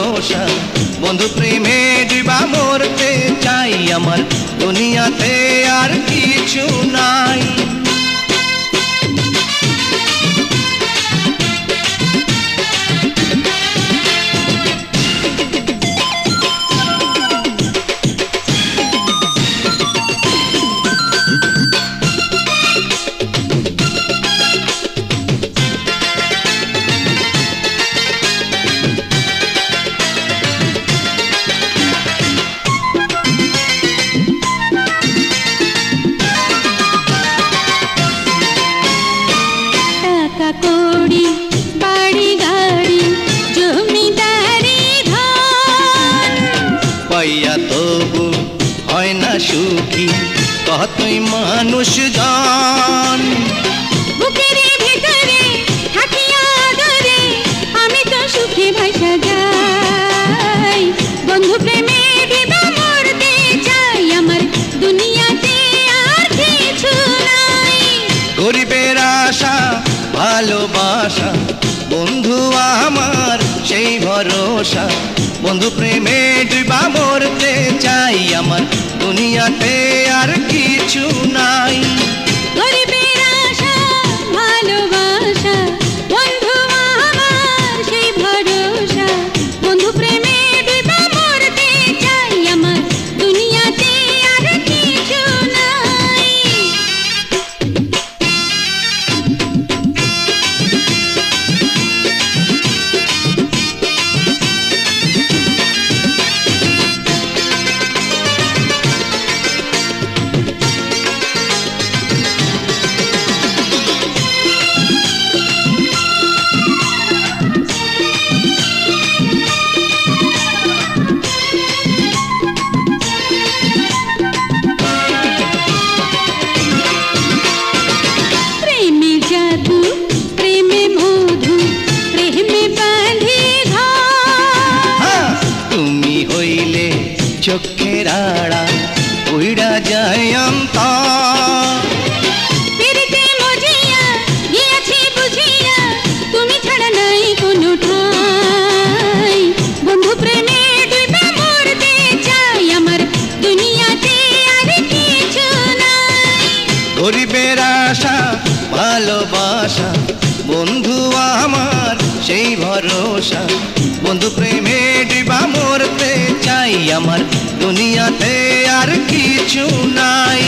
ভরসা বন্ধু প্রেমে ডুবা মরতে চাই আমার দুনিয়াতে আর কিছু নাই। কড়ি বাড়ি গাড়ি জমিদারি ধন পাইয়া তবু হয় না সুখী কতই মানুষ জন। বুকের ভিতরে থাকিয়া আদরে আমি তো সুখে ভাসা যাই। বন্ধু প্রেমে ডুবা মরতে চাই আমার দুনিয়াতে আর কিছু নাই। গরিবের আশা ভালোবাসা বন্ধু আমার সেই ভরসা বন্ধু প্রেমে ডুবা মরতে চাই আমার দুনিয়াতে আর কিছু নাই। গরিবের আশা ভালোবাসা বন্ধু আমার সেই ভরসা বন্ধু প্রেমে ডুবা মরতে চাই আমার দুনিয়াতে আর কিছু নাই। চোখের আড়া উইড়া যায় অন্তর পিরিতে মজিয়া গিয়াছি বুঝিয়া তুমি ছাড়া নাই কোনো ঠাই। বন্ধু প্রেমে ডুবা মরতে চাই আমার দুনিয়াতে আর কিছু নাই। গরিবের আশা ভালোবাসা বন্ধু আমার সেই ভরসা বন্ধু প্রেমে ডুবা মরতে চাই আমার দুনিয়াতে আর কিছু নাই।